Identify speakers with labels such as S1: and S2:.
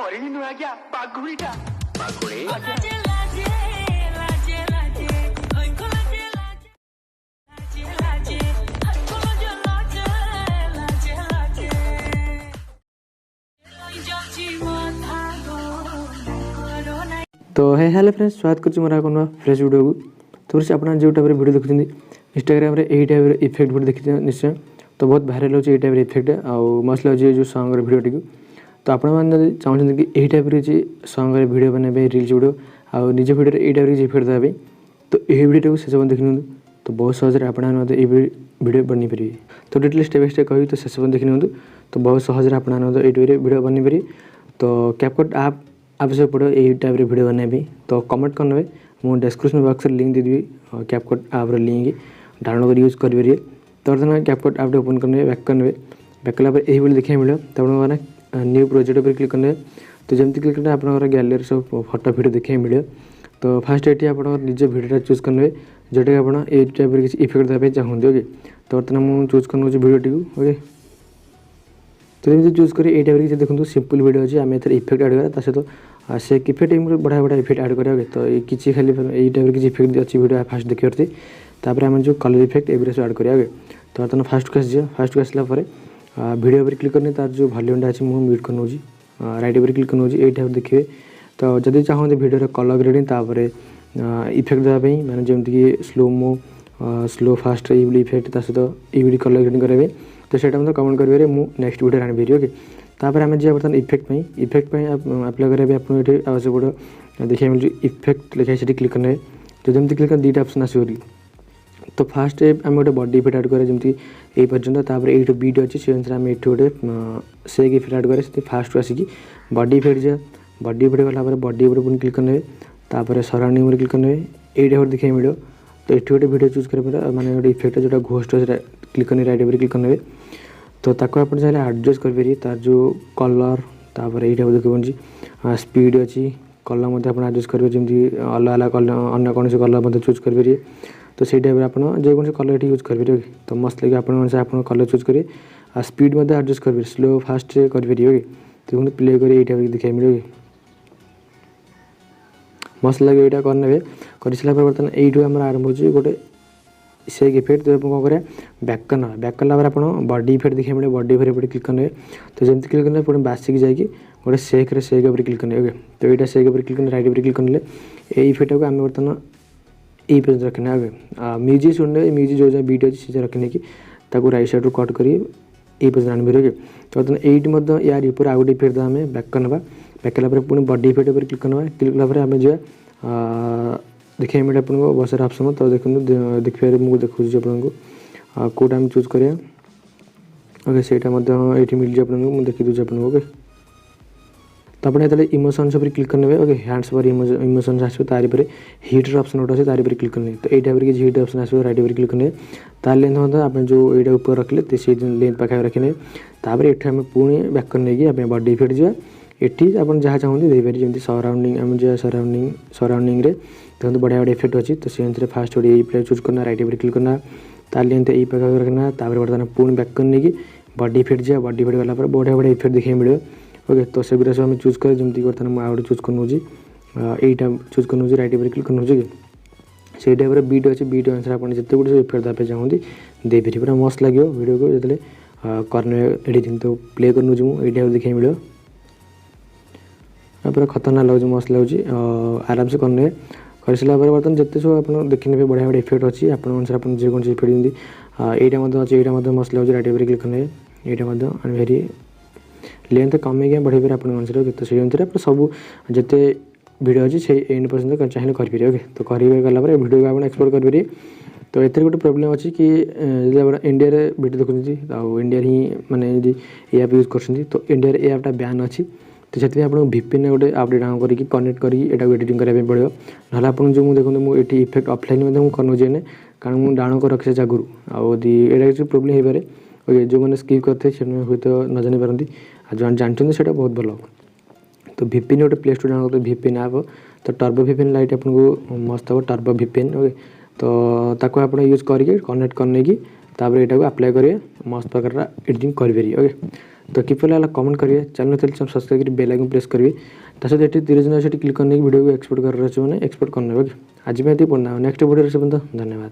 S1: କରିନି ନୁ ଆଜ୍ଞା ବାଘୁଇଟା ବାଘୁଇ
S2: तो हे हेलो फ्रेंड्स स्वागत कर मोर फ्रेश वीडियो को तो फ्रेंड्स आप जो टाइप वीडियो देखते इंस्टाग्राम रे यही टाइप इफेक्ट वीडियो देखते निश्चय तो बहुत भाइराल होची टाइप इफेक्ट आउ मस्त लगे जो सॉन्ग वीडियो टी तो आपण मैंने चाहते कि यही टाइप सॉन्ग वीडियो बनाए रील्स वीडियो आउ निज वीडियो यही टाइप इफेक्ट देवाई तो यही वीडियो शेष देख नि तो बहुत सहज आप वीडियो बन पारे तो डिटेल स्टेप बाय स्टेप कही तो शेष देख नि तो बहुत सहज आप वीडियो बन पारे तो कैपकट आप आवश्यक पड़ो यही टाइप वीडियो बनाए तो कमेंट करने मुझे डिस्क्रिप्शन बॉक्स में लिंक देदेवी कैपकट आप लिंक डाउनलोड कर यूज करेंगे तो कैपकट आप ओपन करने बैक करने बैक कला यही देखा मिले तो आप न्यू प्रोजेक्ट पर क्लिक करने तो जमी क्लिक करने आप गैलरी सब फोटो वीडियो देखा मिले तो फास्ट ये आप निज वीडियो चूज करने जोटा कि आप ये टाइप किसी इफेक्ट देवाई चाहते ओके तो बर्तमान मुझे चूज कर वीडियो टी ओके तो जब चूज करें ये टाइप देखो सिंपल वीडियो अच्छी आम इफेक्ट ऐड करा सहित से इफेक्ट बढ़िया बढ़िया इफेक्ट ऐड करा तो किसी खाली यही टाइप किसी इफेक्ट अच्छी वीडियो फास्ट देखिए तापर आम जो कलर इफेक्ट ये ऐड करा तो बर्तमान फास्ट को आसी फास्ट को आसला वीडियो पर क्लिक करने तार जो वॉल्यूम अच्छी मुझे म्यूट कर नौजी राइट पर क्लिक कर नौजी यही टाइप देखिए तो जब चाहते वीडियो कलर ग्रेडिंग तापर इफेक्ट देवाई मैंने जमीक स्लोमो स्लो फास्ट ये इफेक्ट सहित ये कलर ग्रेडिंग कराए तो सहीटा मतलब कमेंट करेंगे मुझे नेक्स्ट वीडियो आनी ओके तापर आम जी बर्तमान इफेक्ट आप्लाय करेंगे आप आवश्यक पड़ो देखिए मिलूँ इफेक्ट लिखाई से क्लिक करने जो जमी क्लिक कर दुईटा ऑप्शन आसो तो फास्ट आम गोटे बॉडी इफेक्ट ऐड करें जमी ये पर्यटन तापर ये बीट अच्छी से अनुसार आम ये गोटे सेक इफेक्ट ऐड करें फास्ट को आसिक बॉडी इफेक्ट जा बॉडी इफेक्ट गला बॉडी इफेक्ट पुणी क्लिक करने तापर सराउंडिंग में क्लिक करने ये टाइप देखिए मिले तो ये गोटे वीडियो चूज कर मैंने गोटे इफेक्ट जो घोस्ट क्लिक करने राइट पर क्लिक करने तो ताको आप चाहिए एडजस्ट करेंगे तार जो कलर तापर ये देखिए स्पीड अच्छी कलर आप एडजस्ट करेंगे जमी अलग अलग कलर अन्य कौन कलर चूज करेंगे तो सही टाइप आप जेको कलर यूज करेंगे तो मस्त लगे आप कलर चूज करेंगे स्पीड एडजस्ट करेंगे स्लो फास्ट करेंगे तो प्ले करेंगे ये टाइप देखा मिले मस्त लगे यहाँ करने कर सारापर बर्तमान यू आम आरंभ हो गोटे से इफेक्ट तो कौन करें बैक करना बैक कला आप बॉडी इफेक्ट देखिए मिले बॉडी इफेक्ट क्लिक करने तो जमी क्लिक करने पुणी बासिक जाकि गोटे सेक सेक पर क्लिक करने ओके तो यहाँ सेक पर क्लिक करने राइट पर क्लिक करने ये इफेक्ट को आम बर्तमान ये पेज रखने ओके म्यूजिक सुनने म्यूजिक जो बीट अच्छी से रखने की राइट साइड कट कर ये पेज आने ओके तो बर्तमान ये यार ऊपर आउ गए इफेक्ट आम बैक करना बैक कला पुणी बॉडी इफेक्ट पर क्लिक करना क्लिक कला आम जो देखिए मिले आपको बहुत सारा ऑप्शन तो देखो देखिए मुझे देखुची आपको कौटा आम चूज करें ओके से ये मिल जाए आपको देखी दूसरी आपको ओके तो आपने इमोशन्स पर क्लिक करने ओके हैंड्स पर इमोशन्स आसो तार पर हिटर ऑप्शन गोटे अच्छे तार पर क्लिक करने तो ये टाइप हिट ऑप्शन आसो राइट पर क्लिक करने तार लेंथ आप जो यहाँ ऊपर रखिले तो से लेंथ पाखे रखने तापर ये आम पुणी बैक करने बॉडी इफेक्ट जाए ये आप जहाँ चाहते देपारे जमी सराउंडिंग आम जो सराउंडिंग देखो बढ़िया बढ़िया इफेक्ट अच्छी तो से अनुसार फास्ट गोटे ये चूज करना राइट पर क्लिक करना तार लेंथ ये पाखे रखना तापर बर्तमान पुणी बैक करने की बॉडी इफेक्ट जाए बॉडी इफेक्ट गला बढ़िया बढ़िया इफेक्ट देखिए मिले ओके तो से सब आम चूज करें जमी बर्तमान मुझे चूज कर नौजी यहीटा चूज कर नौजी राइट पर क्लिक कर नौजी से टाइप बीट अच्छे बीट अनुसार आप जिते गुटे इफेक्ट देवाई चाहते देपारे पूरा मस्त लगे वीडियो को जो करने एडिटिंग तो प्ले कर नौजी मुझे टाइप देखिए मिले पूरा खतरनाक लगे मस्त लगे आराम से करने कर सारापर बर्तमान जिते सब आप देखने बढ़िया बढ़िया इफेक्ट अच्छी आप जेको इफेक्ट जमी यहाँ अच्छे यहाँ मस्त लगे राइट पर क्लिक करने यहाँ भारी लेंथ कमे बढ़े आप तो से अनुसार आप सब जिते वीडियो अच्छी से एंड पर्यटन चाहिए करेंगे ओके तो करगला वीडियो को आप एक्सप्लोर करेंगे तो ये गोटे प्रोब्लेम अच्छी कि इंडिया वीडियो देखुं आउ इंडिया ही मानने ऐप यूज कर तो इंडिया ये ऐपटा बैन अच्छी तो से आप VPN गोटे अपडेट डाउन करके कनेक्ट करके एडिटिंग करने पड़ो ना आप जो मुझे देखो मुझे इफेक्ट ऑफलाइन करने कारण मुझे डाउन कर रखी आगुरी आईटा किसी प्रोब्लेम हो पारे ओके जो मैंने स्किप करते हूँ तो न जानी पारती जो जानते से बहुत भल तो VPN गोटे प्ले स्टोर डाउन करते VPN ऐप तो टर्बो VPN लाइट आपको मस्त हम टर्बो VPN ओके तो ताको आप यूज करके कनेक्ट करने की तापर यहाँ को अप्लाई करेंगे मस्त प्रकार एडिटिंग करेंगे ओके तो किपर लागला कमेंट करिए चैनल सब्सक्राइब कर बेल आइकन प्रेस करिए ता सहित एटी 3 जन क्लिक करने वीडियो को एक्सपोर्ट कर मैंने एक्सपोर्ट करने आज मैं ये पढ़ना नेक्स्ट वीडियो से धन्यवाद।